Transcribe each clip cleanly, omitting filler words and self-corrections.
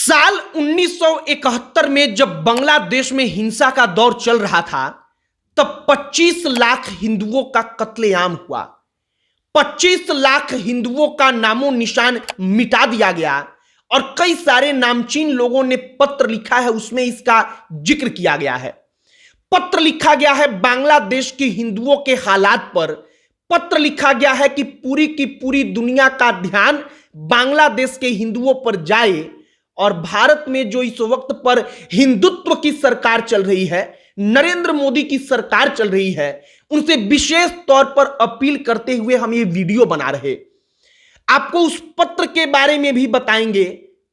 साल 1971 में जब बांग्लादेश में हिंसा का दौर चल रहा था, तब 25 लाख हिंदुओं का कत्लेआम हुआ। 25 लाख हिंदुओं का नामो निशान मिटा दिया गया और कई सारे नामचीन लोगों ने पत्र लिखा है, उसमें इसका जिक्र किया गया है। पत्र लिखा गया है बांग्लादेश के हिंदुओं के हालात पर। पत्र लिखा गया है कि पूरी की पूरी दुनिया का ध्यान बांग्लादेश के हिंदुओं पर जाए और भारत में जो इस वक्त पर हिंदुत्व की सरकार चल रही है, नरेंद्र मोदी की सरकार चल रही है, उनसे विशेष तौर पर अपील करते हुए हम ये वीडियो बना रहे। आपको उस पत्र के बारे में भी बताएंगे,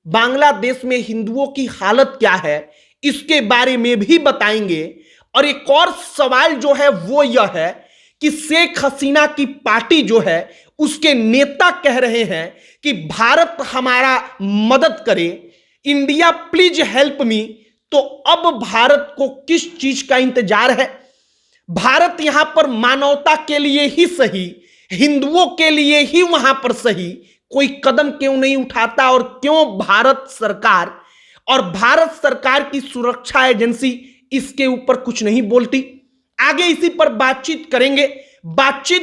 बांग्लादेश में हिंदुओं की हालत क्या है इसके बारे में भी बताएंगे। और एक और सवाल जो है वो यह है कि शेख हसीना की पार्टी जो है उसके नेता कह रहे हैं कि भारत हमारा मदद करे, इंडिया प्लीज हेल्प मी। तो अब भारत को किस चीज का इंतजार है? भारत यहां पर मानवता के लिए ही सही, हिंदुओं के लिए ही वहां पर सही कोई कदम क्यों नहीं उठाता? और क्यों भारत सरकार और भारत सरकार की सुरक्षा एजेंसी इसके ऊपर कुछ नहीं बोलती? आगे इसी पर बातचीत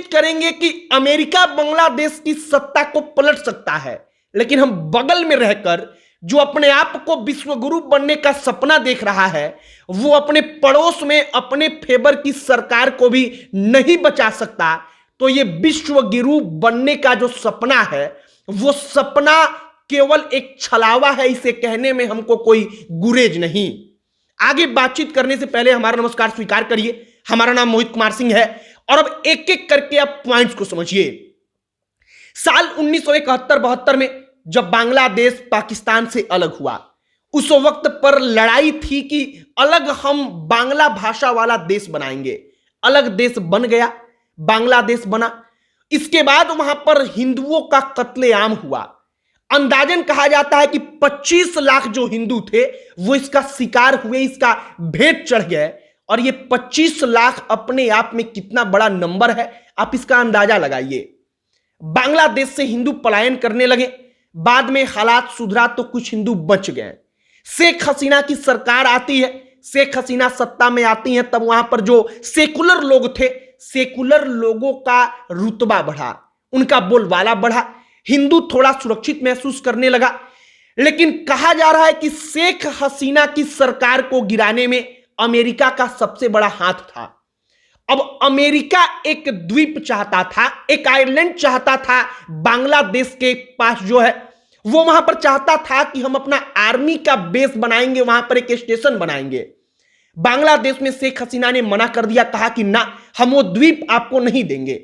करेंगे कि अमेरिका बांग्लादेश की सत्ता को पलट सकता है, लेकिन हम बगल में रहकर जो अपने आप को विश्वगुरु बनने का सपना देख रहा है, वो अपने पड़ोस में अपने फेवर की सरकार को भी नहीं बचा सकता। तो ये विश्वगुरु बनने का जो सपना है, वो सपना केवल एक छलावा है, इसे कहने में हमको कोई गुरेज नहीं। आगे बातचीत करने से पहले हमारा नमस्कार स्वीकार करिए। हमारा नाम मोहित कुमार सिंह है और अब एक एक करके आप पॉइंट्स को समझिए। साल 1971-72 में जब बांग्लादेश पाकिस्तान से अलग हुआ, उस वक्त पर लड़ाई थी कि अलग हम बांग्ला भाषा वाला देश बनाएंगे। अलग देश बन गया, बांग्लादेश बना। इसके बाद वहां पर हिंदुओं का कत्लेआम हुआ। अंदाजन कहा जाता है कि 25 लाख जो हिंदू थे वो इसका शिकार हुए, इसका भेंट चढ़ गए। और ये 25 लाख अपने आप में कितना बड़ा नंबर है, आप इसका अंदाजा लगाइए। बांग्लादेश से हिंदू पलायन करने लगे, बाद में हालात सुधरा तो कुछ हिंदू बच गए। शेख हसीना की सरकार आती है, शेख हसीना सत्ता में आती है, तब वहां पर जो सेकुलर लोग थे, सेकुलर लोगों का रुतबा बढ़ा, उनका बोलबाला बढ़ा, हिंदू थोड़ा सुरक्षित महसूस करने लगा। लेकिन कहा जा रहा है कि शेख हसीना की सरकार को गिराने में अमेरिका का सबसे बड़ा हाथ था। अब अमेरिका एक द्वीप चाहता था, एक आइलैंड चाहता था बांग्लादेश के पास जो है, वो वहां पर चाहता था कि हम अपना आर्मी का बेस बनाएंगे, वहां पर एक स्टेशन बनाएंगे। बांग्लादेश में शेख हसीना ने मना कर दिया, कहा कि ना, हम वो द्वीप आपको नहीं देंगे।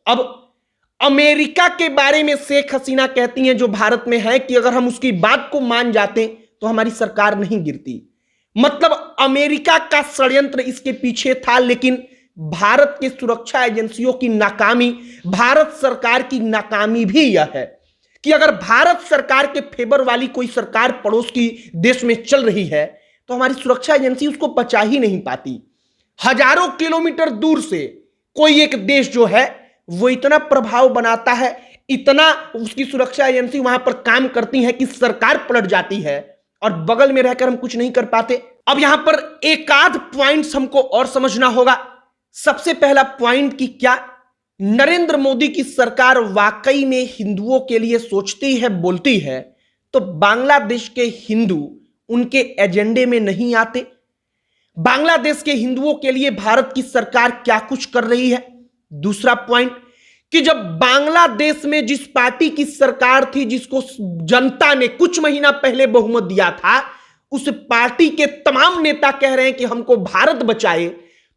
अब अमेरिका के बारे में शेख हसीना कहती हैं जो भारत में है कि अगर हम उसकी बात को मान जाते तो हमारी सरकार नहीं गिरती। मतलब अमेरिका का षड्यंत्र इसके पीछे था, लेकिन भारत के सुरक्षा एजेंसियों की नाकामी, भारत सरकार की नाकामी भी यह है कि अगर भारत सरकार के फेवर वाली कोई सरकार पड़ोस की देश में चल रही है तो हमारी सुरक्षा एजेंसी उसको बचा ही नहीं पाती। हजारों किलोमीटर दूर से कोई एक देश जो है वो इतना प्रभाव बनाता है, इतना उसकी सुरक्षा एजेंसी वहां पर काम करती है कि सरकार पलट जाती है और बगल में रहकर हम कुछ नहीं कर पाते। अब यहां पर एक आध पॉइंट्स हमको और समझना होगा। सबसे पहला पॉइंट कि क्या नरेंद्र मोदी की सरकार वाकई में हिंदुओं के लिए सोचती है, बोलती है? तो बांग्लादेश के हिंदू उनके एजेंडे में नहीं आते। बांग्लादेश के हिंदुओं के लिए भारत की सरकार क्या कुछ कर रही है? दूसरा पॉइंट कि जब बांग्लादेश में जिस पार्टी की सरकार थी, जिसको जनता ने कुछ महीना पहले बहुमत दिया था, उस पार्टी के तमाम नेता कह रहे हैं कि हमको भारत बचाए,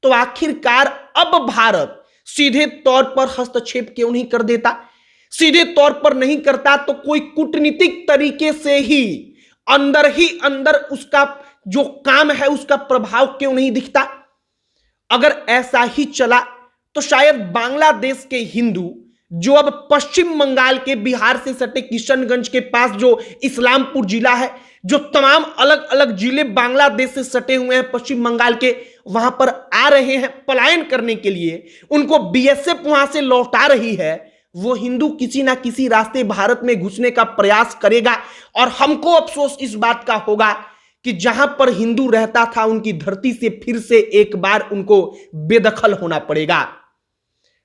तो आखिरकार अब भारत सीधे तौर पर हस्तक्षेप क्यों नहीं कर देता? सीधे तौर पर नहीं करता तो कोई कूटनीतिक तरीके से ही अंदर उसका जो काम है उसका प्रभाव क्यों नहीं दिखता? अगर ऐसा ही चला तो शायद बांग्लादेश के हिंदू जो अब पश्चिम बंगाल के, बिहार से सटे किशनगंज के पास जो इस्लामपुर जिला है, जो तमाम अलग अलग जिले बांग्लादेश से सटे हुए हैं पश्चिम बंगाल के, वहां पर आ रहे हैं पलायन करने के लिए, उनको बीएसएफ वहां से लौटा रही है, वो हिंदू किसी ना किसी रास्ते भारत में घुसने का प्रयास करेगा। और हमको अफसोस इस बात का होगा कि जहां पर हिंदू रहता था उनकी धरती से फिर से एक बार उनको बेदखल होना पड़ेगा।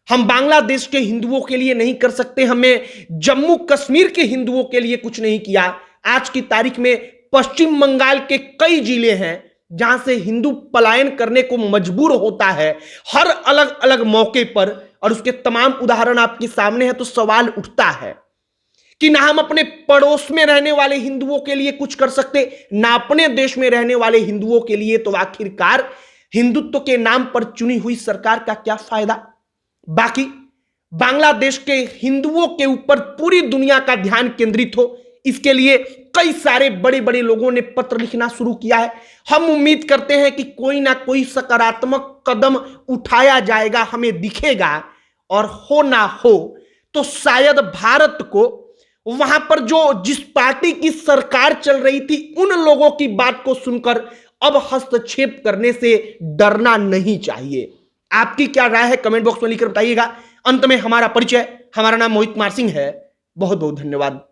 हम बांग्लादेश के हिंदुओं के लिए नहीं कर सकते, हमें जम्मू कश्मीर के हिंदुओं के लिए कुछ नहीं किया। आज की तारीख में पश्चिम बंगाल के कई जिले हैं जहां से हिंदू पलायन करने को मजबूर होता है हर अलग अलग मौके पर, और उसके तमाम उदाहरण आपके सामने हैं। तो सवाल उठता है कि ना हम अपने पड़ोस में रहने वाले हिंदुओं के लिए कुछ कर सकते, ना अपने देश में रहने वाले हिंदुओं के लिए, तो आखिरकार हिंदुत्व के नाम पर चुनी हुई सरकार का क्या फायदा। बाकी बांग्लादेश के हिंदुओं के ऊपर पूरी दुनिया का ध्यान केंद्रित हो, इसके लिए कई सारे बड़े बड़े लोगों ने पत्र लिखना शुरू किया है। हम उम्मीद करते हैं कि कोई ना कोई सकारात्मक कदम उठाया जाएगा, हमें दिखेगा। और हो ना हो तो शायद भारत को वहां पर जिस पार्टी की सरकार चल रही थी उन लोगों की बात को सुनकर अब हस्तक्षेप करने से डरना नहीं चाहिए। आपकी क्या राय है कमेंट बॉक्स में लिखकर बताइएगा। अंत में हमारा परिचय, हमारा नाम मोहित कुमार सिंह है। बहुत बहुत धन्यवाद।